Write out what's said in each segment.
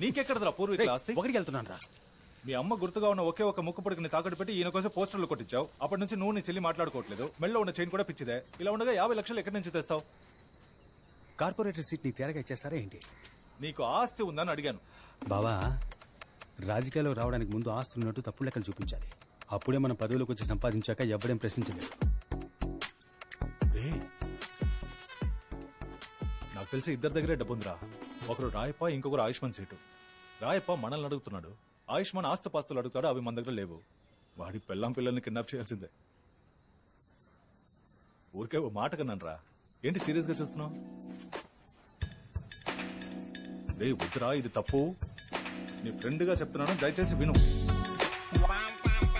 నీకెక్కడదా పూర్వీకుల ఆస్తి? ఒకటికి వెళ్తున్నాను రా. మీ అమ్మ గుర్తుగా ఉన్న ఒకే ఒక ముక్కు పొడికిని తాకట్టు పెట్టి ఈయన కోసం పోస్టర్లు కొట్టించావు. అప్పటి నుంచి నువ్వు నీ చెల్లి మాట్లాడుకోవట్లేదు. మెళ్ళలో ఉన్న చైన్ కూడా పిచ్చిదే. ఇలా ఉండగా 50 లక్షలు ఎక్కడి నుంచి తెస్తావు? కార్పొరేటర్ సీట్ ని తేరగా ఇచ్చేస్తారా ఏంటి? నీకు ఆస్తి ఉందని అడిగాను. బావా, రాజకీయాల్లో రావడానికి ముందు ఆస్తి ఉన్నట్టు తప్పుడు లెక్కలు చూపించాలి. అప్పుడే మనం పదవులకు వచ్చి సంపాదించాక ఎవడేం ప్రశ్నించలేదు. నాకు తెలిసి ఇద్దరి దగ్గరే డబ్బుందిరా. ఒకరు రాయప్ప, ఇంకొకరు ఆయుష్మాన్ సేటు. రాయప్ప మనల్ని అడుగుతున్నాడు, ఆయుష్మాన్ ఆస్తిపాస్తులు అడుగుతాడు. అవి మన దగ్గర లేవు. వాడి పెళ్ళాం పిల్లల్ని కిడ్నాప్ చేయాల్సిందే. ఊరికే ఓ మాట కన్నాను రా. ఏంటి సీరియస్ గా చూస్తున్నావు? రే వద్దురా, ఇది తప్పు. నీ ఫ్రెండ్ గా చెప్తున్నాను, దయచేసి విను.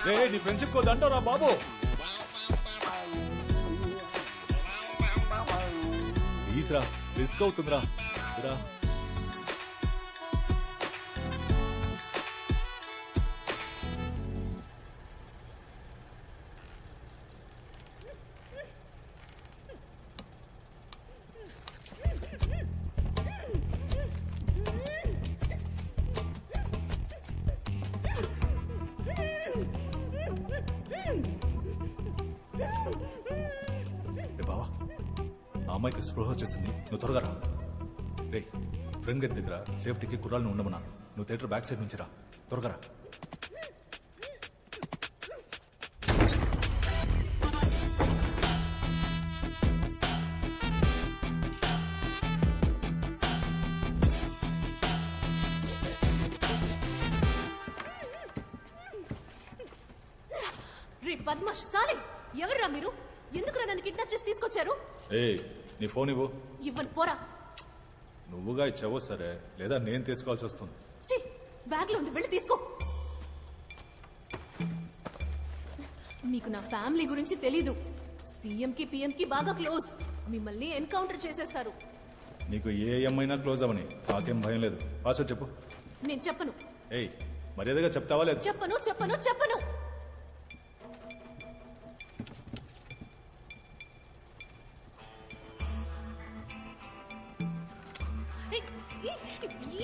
రే నీ ఫ్రెండ్షిప్ కో దండోరా బాబు. ప్లీజ్ రా, రిస్క్ అవుతుందిరా. రా అమ్మాయికి స్పృహ వచ్చేసింది. నువ్వు త్వరగా రా. రే ఫ్రెండ్ గేట్ దగ్గర సేఫ్టీకి కుర్రాలను ఉండమన్నా. నువ్వు థియేటర్ బ్యాక్ సైడ్ నుంచి రా. త్వరగా రా. రే బద్మాష్ సాలే, ఎవర్రా మీరు? ఎందుకురా నన్ను కిడ్నాప్ చేసి తీసుకొచ్చారు? నీ ఫోన్ ఇవ్వు. ఇవ్వను, పోరా. నువ్వుగా ఇచ్చావో సరే, లేదా నేను తీసుకోవాల్సి వస్తుంది. బ్యాగ్ లో ఉంది, వెళ్ళి తీసుకో. మీకు నా ఫ్యామిలీ గురించి తెలీదు. సీఎం కి పిఎం కి బాగా క్లోజ్. మిమ్మల్ని ఎన్కౌంటర్ చేసేస్తారు. నీకు ఏ ఏమైనా క్లోజ్ అవని, నాకేం భయం లేదు. పాస్వర్డ్ చెప్పు. నేను చెప్పను. మర్యాదగా చెప్తావా లేదు? చెప్పను చెప్పను చెప్పను.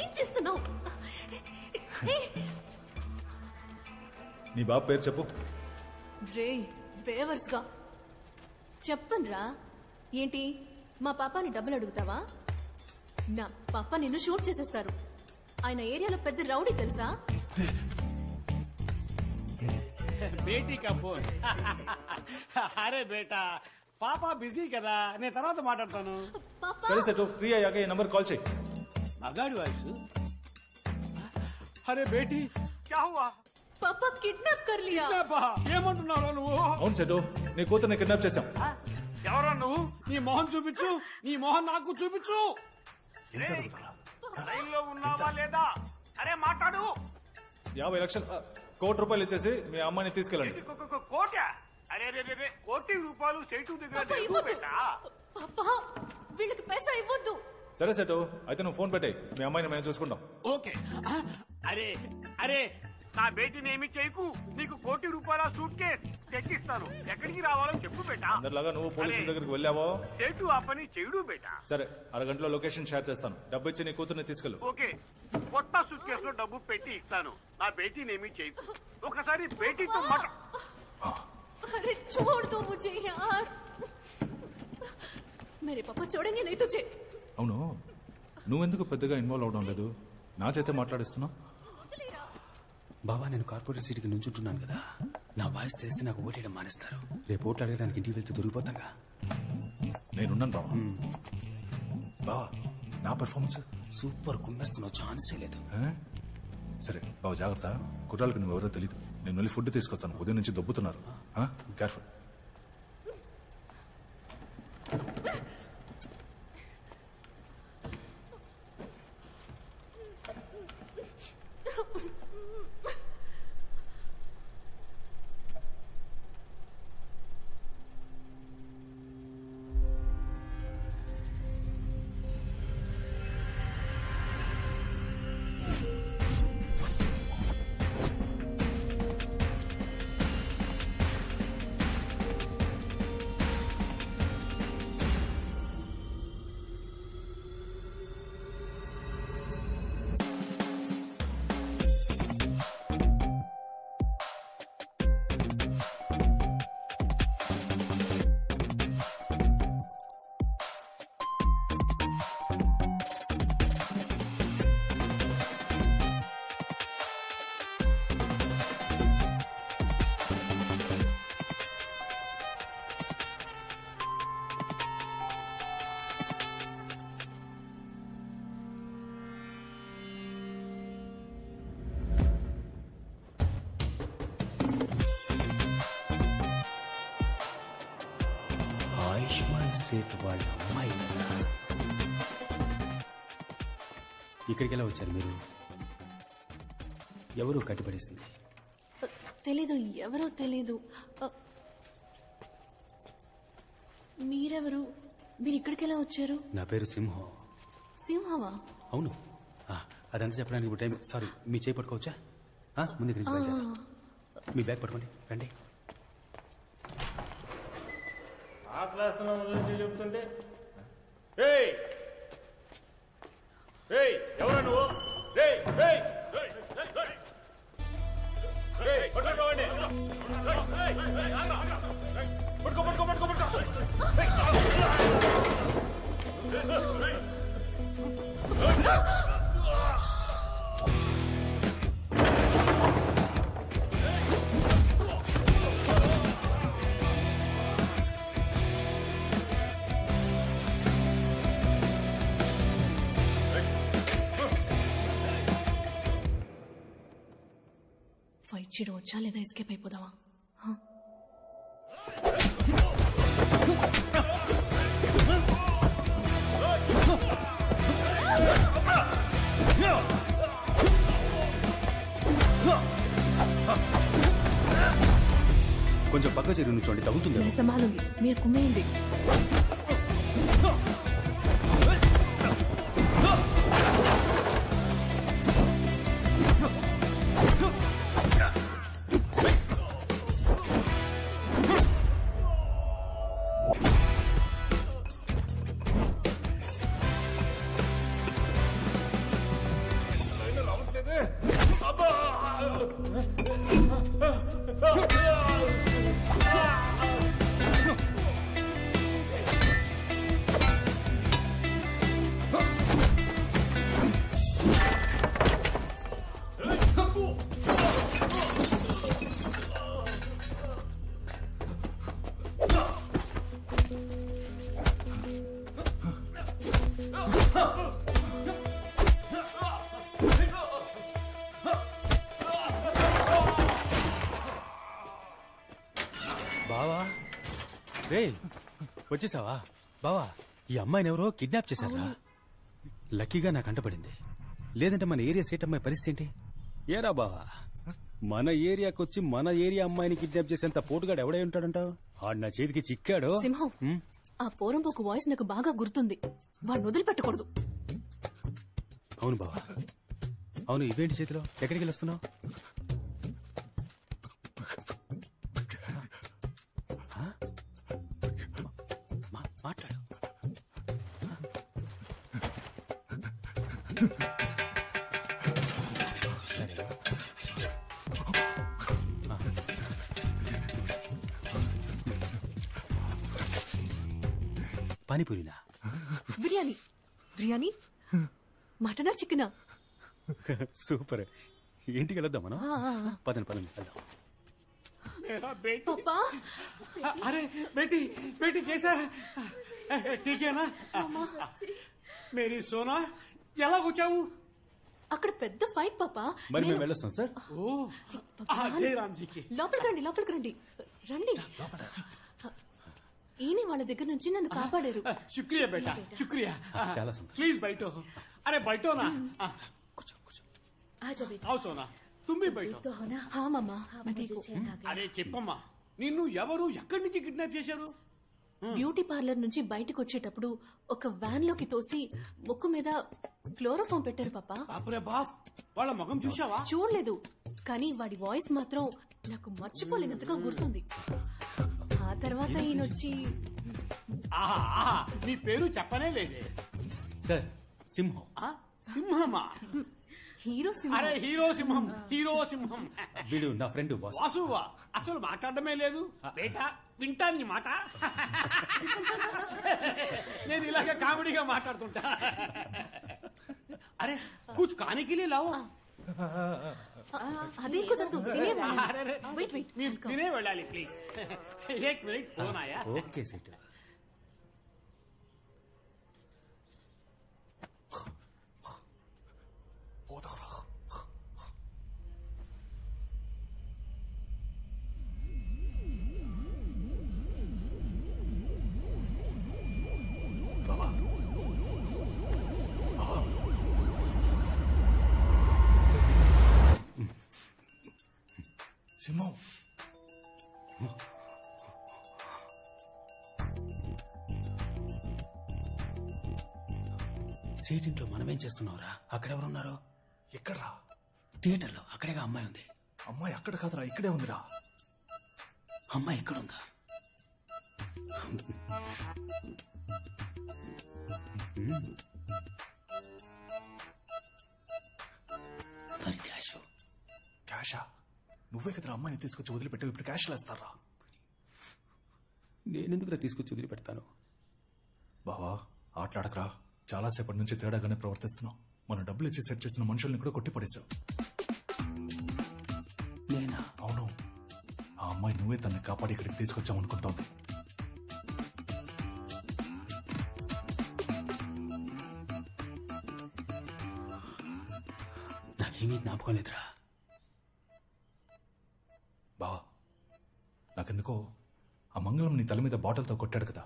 ఏం చేస్తున్నావు? నీ బాబు పేరు చెప్పు. రే బేవర్స్ గా చెప్పనురా. ఏంటి మా పాపాని డబ్బులు అడుగుతావా? నా పాప నిన్ను షూట్ చేసేస్తారు. ఆయన ఏరియాలో పెద్ద రౌడీ తెలుసా? బేటీ కా ఫోన్. అరే బేటా, పాపా బిజీ కదా, నేను తర్వాత మాట్లాడతాను. సరే సెటు, ఫ్రీ అయ్యాక ఈ నంబర్ కాల్ చేయి. మగాడి వాయిస్. అరే బేటీ క్యా హువా? పాపా కిడ్నాప్ కర్ లియా. ఏమంటున్నావు నువ్వు? అవును సెటు, నీ కూతుర్ని కిడ్నాప్ చేశాం. ఎవరా నువ్వు? నీ మొహం చూపించు. నీ మొహం నాకు చూపించు. లైన్ లో ఉన్నావా లేదా? అరే మాట్లాడు. 50 లక్షలు, ₹1 కోటి ఇచ్చేసి మీ అమ్మాయిని తీసుకెళ్ళండి. కోటా? అరే ₹1 కోటి సేటు దగ్గర. పాపా వీళ్ళకి పైసా ఇవ్వద్దు. సరే సెటు, అయితే నువ్వు ఫోన్ పెట్టాయి. మీ అమ్మాయిని మేము చూసుకుంటాం. ఓకే. అరే అరే, నా బేటీని ఏమి చేయకు. నీకు ₹1 కోటి సూట్ కేస్ తెచ్చిస్తాను. ఎక్కడికి రావాలో చెప్పు బేటా. అందరిలాగా నువ్వు పోలీసుల దగ్గరికి వెళ్ళావో? సేటు ఆ పని చెయ్యడు బేటా. సరే, అరగంటలో లొకేషన్ షేర్ చేస్తాను. డబ్బు ఇచ్చి నీ కూతుర్ని తీసుకెళ్ళు. ఓకే, కొత్త సూట్ కేసులో డబ్బు పెట్టి ఇస్తాను. నా బేటీని ఏమి చేయకు. ఒకసారి బేటీతో మాట. अरे छोड़ दो मुझे यार, मेरे पापा छोड़ेंगे नहीं तुझे. అవును, నువ్వెందుకు పెద్దగా ఇన్వాల్వ్ అవడం లేదు? నా చేతే మాట్లాడిస్తున్నావు. బాబా, నేను కార్పొరేట్ సీట్కి నుంచుంటున్నాను కదా, నా వాయిస్ తెలిస్తే నాకు ఓటేయడం మానేస్తారు. రేపు ఓట్లు అడగడానికి ఇంటికి వెళ్తే దొరికిపోతాగా. నేనున్నాను బాబా. బావా, నా పర్ఫార్మెన్స్ సూపర్, కుమ్మేస్తున్నావు, ఛాన్సే లేదు. సరే బాబు, జాగ్రత్త. కుర్రాళ్ళకి నువ్వెవరో తెలీదు. నేను వెళ్ళి ఫుడ్ తీసుకొస్తాను. ఉదయం నుంచి దొబ్బుతున్నారు. కేర్ఫుల్. ఆయుష్మాన్ సేట్ వాళ్ళ అమ్మాయి కదా. ఇక్కడికి ఎలా వచ్చారు మీరు? ఎవరు కట్టిపడేసింది? తెలీదు, ఎవరో తెలీదు. మీరెవరు? మీరు ఇక్కడికి ఎలా వచ్చారు? నా పేరు సింహం. సింహమా? అవును. అదంతా చెప్పడానికి ఇప్పుడు టైం. సారీ, మీ చేయి పట్టుకోవచ్చా? ముందు ఇక్కడి నుంచి బయలుదేరు. మీ బ్యాగ్ పట్టుకోండి, రండి. ఆ క్లాస్ గురించి చెప్తుంటే ఎవరా నువ్వు? పట్టుకో పట్టుకో పట్టుకో పట్టుకో. ఫైట్ చేయడం వచ్చా లేదా ఎస్కేప్ అయిపోదావా? కొంచెం పక్క చెరువు నుంచోండి, తగ్గుతుంది. సమాలుంది, మీరు కుమ్మేయండి. బావా, రే వచ్చేసావా? బావా, ఈ అమ్మాయిని ఎవరో కిడ్నాప్ చేశారా? లక్కీగా నాకు అంటపడింది, లేదంటే మన ఏరియా సేట్ అమ్మాయి పరిస్థితి ఏంటి? ఏరా బావా, మన ఏరియాకి వచ్చి మన ఏరియా అమ్మాయిని కిడ్నాప్ చేసేంత పోటుగాడు ఎవడై ఉంటాడంటావు? ఆడు నా చేతికి చిక్కాడు. సింహం, ఆ పోరంపోకు వాయిస్ నాకు బాగా గుర్తుంది. వాడిని వదిలిపెట్టకూడదు. అవును బావా, అవును. ఇవేంటి చేతిలో? ఎక్కడికి వెళ్ళొస్తున్నావు? మాట్లాడు. పానీపూరినా? బిర్యానీ. బిర్యానీ? మటనా చికెనా? సూపర్. ఇంటికి వెళ్దాం మనం. పదండి పదండి వెళ్దాం. पापा, अरे बेटी बेटी कैसा ठीक है ना? मेरी सोना ఎలా వచ్చావు? అక్కడ పెద్ద ఫైట్ పాపా. మరి మేము వెళ్ళొస్తాం సార్. జయరామ్జీకి లోపలికి రండి, లోపలికి రండి, రండి. ఈయన వాళ్ళ దగ్గర నుంచి నన్ను కాపాడారు. శుక్రియా బేటా, శుక్రియా. చాలా సంతోషం. ప్లీజ్ బయటో. అరే బయటో నా. కూర్చో కూర్చో. ఆజా బేటా. आओ सोना, तुम भी बैठो. హా మామా, మటీకు. అరే చెప్పమ్మా, నిన్ను ఎవరు ఎక్కడి నుంచి కిడ్నాప్ చేశారు? బ్యూటీ పార్లర్ నుంచి బయటకు వచ్చేటప్పుడు ఒక వ్యాన్ లోకి తోసి ముక్కు మీద క్లోరోఫామ్ పెట్టారు పాపా. బాపురే బాప్, వాళ్ళ ముఖం చూసావా? చూడలేదు, కానీ వాడి వాయిస్ మాత్రం నాకు మర్చిపోలేనంతగా గుర్తుంది. ఆ తర్వాత ఈయనొచ్చి నీ పేరు చెప్పనే లేదే. సార్, సింహం. సింహమా? హీరో సింహం. అరే హీరో సింహం, హీరో సింహం. వీడు నా ఫ్రెండ్ బాస్. వాసువా, అసలు మాట్లాడమే లేదు. బేటా వింటాను నీ మాట. నేను ఇలాగే కామెడీగా మాట్లాడుతుంటా. అరే కుచ్ కానీకి లావు. అదే కుదరదు. వెయిట్ వెయిట్, మీరు తినే వెళ్ళాలి ప్లీజ్. ఏక్ మినిట్ ఫోన్ ఆయా. Okay set. సీటింట్లో మనమేం చేస్తున్నావురా? అక్కడెవరున్నారు? ఎక్కడ్రా? థియేటర్లో. అక్కడేగా అమ్మాయి ఉంది. అమ్మాయి అక్కడ కాదురా, ఇక్కడే ఉందిరా. అమ్మాయి ఎక్కడుందా? మరి క్యాష్? క్యాషా? నువ్వే కదరా అమ్మాయిని తీసుకొచ్చి వదిలిపెట్టావు, ఇప్పుడు క్యాష్ లేస్తారా? నేనెందుకురా తీసుకొచ్చి వదిలిపెడతాను? బావా ఆటలాడకరా, చాలాసేపటి నుంచి తేడాగానే ప్రవర్తిస్తున్నావు. మనం డబ్బులు ఇచ్చి సెట్ చేసిన మనుషుల్ని కూడా కొట్టిపడేశావు. నేనా? అవును, ఆ అమ్మాయి నువ్వే తనని కాపాడి ఇక్కడికి తీసుకొచ్చావు అనుకుంటోంది. నాకేమీ జ్ఞాపకం లేదురా. బావా నాకెందుకో ఆ మంగళం నీ తల మీద బాటిల్తో కొట్టాడు కదా,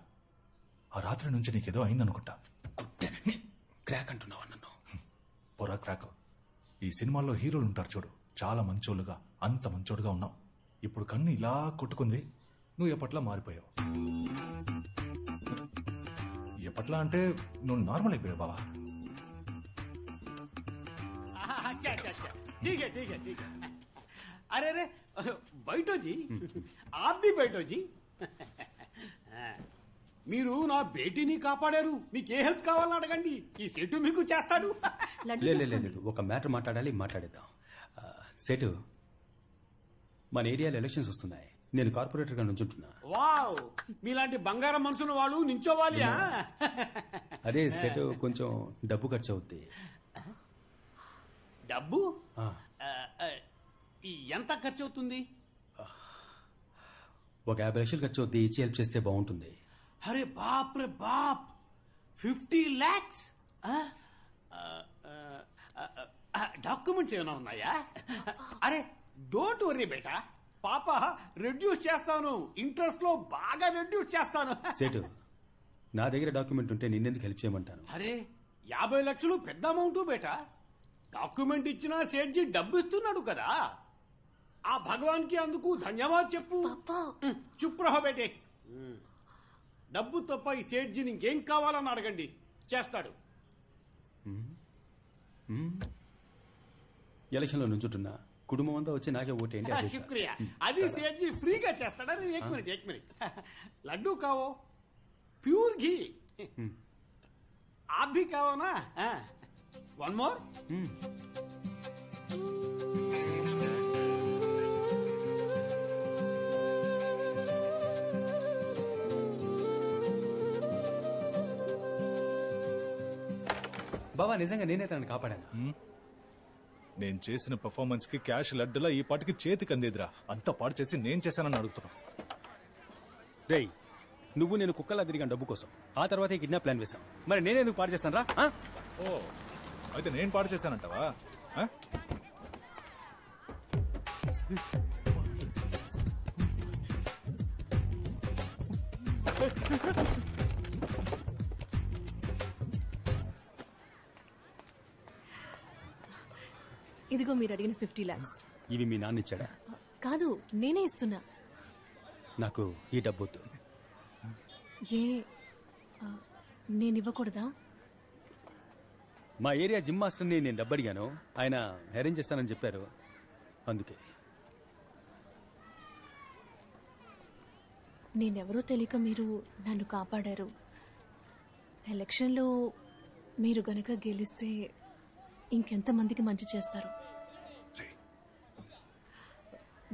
ఆ రాత్రి నుంచి నీకేదో అయిందనుకుంటా. కొట్టానంటే క్రాక్ అంటున్నావా నన్ను? పొరా క్రాక్. ఈ సినిమాల్లో హీరోలు ఉంటారు చూడు, చాలా మంచోళ్ళుగా, అంత మంచోడుగా ఉన్నావు. ఇప్పుడు కన్ను ఇలా కొట్టుకుంది, నువ్వు ఎప్పట్లా మారిపోయావు. ఎప్పట్లా అంటే నువ్వు నార్మల్ అయిపోయావు బావా. ठीक है ठीक है ठीक है. अरे अरे बैठो जी, आप भी बैठो जी. మీరు నా బేటీని కాపాడారు, మీకు ఏ హెల్ప్ కావాలని అడగండి, ఈ సెటు మీకు చేస్తాడు. లేదు, ఒక మ్యాటర్ మాట్లాడాలి, మాట్లాడేద్దాం. సెటు, మన ఏరియాలో ఎలక్షన్స్ వస్తున్నాయి. నేను కార్పొరేటర్ గా నుంచుంటున్నా. వావ్, మీలాంటి బంగారం మనుషులు వాళ్ళు నించోవాలి. అదే సెటు, కొంచెం డబ్బు ఖర్చు అవుద్ది. డబ్బు ఎంత ఖర్చు అవుతుంది? ఒక 50 లక్షలు ఖర్చు అవుద్ది, ఇచ్చి హెల్ప్ చేస్తే బాగుంటుంది. అరే బాప్ రే బాప్, 50 lakhs. డాక్యుమెంట్స్ ఏమైనా ఉన్నాయా? అరే డోంట్ వరీ బేటా, పాప రెడ్యూస్ చేస్తాను, ఇంట్రెస్ట్ లో బాగా రెడ్యూస్ చేస్తాను. సేటు, నా దగ్గర డాక్యుమెంట్ ఉంటే నిన్నెందుకు హెల్ప్ చేయమంటాను? అరే 50 లక్షలు పెద్ద అమౌంట్ బేటా. డాక్యుమెంట్ ఇచ్చినా సేట్జీ డబ్బు ఇస్తున్నాడు కదా, ఆ భగవాన్ కి అందుకు ధన్యవాద్ చెప్పు. చుప్ రహో బేటే. డబ్బు తప్ప ఈ సేట్జీని ఇంకేం కావాలని అడగండి, చేస్తాడు. ఎలక్షన్ లో నుంచుంటున్నా, కుటుంబం అంతా వచ్చి నాకే ఓటేంటి. శుక్రియా, అది సేట్జీ ఫ్రీగా చేస్తాడా? ఏక్ మినిట్ లడ్డూ కావో, ప్యూర్ घी आप भी खाओ ना. One more. బాబా నిజంగా నేనే తనని కాపాడాను. నేను చేసిన పెర్ఫార్మెన్స్ కి క్యాష్ లడ్డులా ఈ పాటికి చేతికి అందేదిరా. అంతా పాడు చేసి నేను చేశానని అడుగుతున్నా. రేయ్, నువ్వు నేను కుక్కలా తిరిగాను డబ్బు కోసం, ఆ తర్వాత కిడ్నాప్ ప్లాన్ వేశాం. మరి నేనేందుకు పాడు చేస్తాను రా? ఓ, అయితే నేను పాడు చేశానంటావా? ఇదిగో మీరు అడిగిన 50 lakhs. ఇవి మీ నాన్న ఇచ్చాడా? కాదు, నేనే ఇస్తున్నా. నాకు ఈ డబ్బొద్దు. ఏ నేనివ్వకూడదా? మా ఏరియా జిమ్ మాస్టర్ని నేను డబ్బు అడిగాను, ఆయన అరేంజ్ చేస్తానని చెప్పారు, అందుకే. నేనెవరో తెలియక మీరు నన్ను కాపాడారు. ఎలక్షన్లో మీరు గనక గెలిస్తే ఇంకెంతమందికి మంచి చేస్తారు.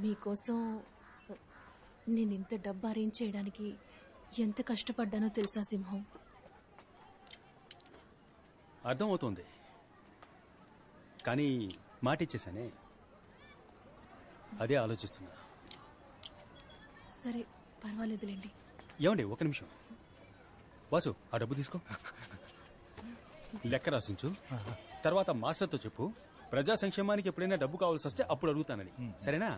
మీకోసం నేను ఇంత డబ్బు అరేంజ్ చేయడానికి ఎంత కష్టపడ్డానో తెలుసా సింహం? అర్థమవుతోంది, కానీ మాట ఇచ్చేసానే, అదే ఆలోచిస్తున్నా. సరే పర్వాలేదులేండి. ఏమండి, ఒక నిమిషం. వాసు, ఆ డబ్బు తీసుకో, లెక్క రాసించు, తర్వాత మాస్టర్తో చెప్పు, ప్రజా సంక్షేమానికి ఎప్పుడైనా డబ్బు కావాల్సి వస్తే అప్పుడు అడుగుతానని. సరేనా?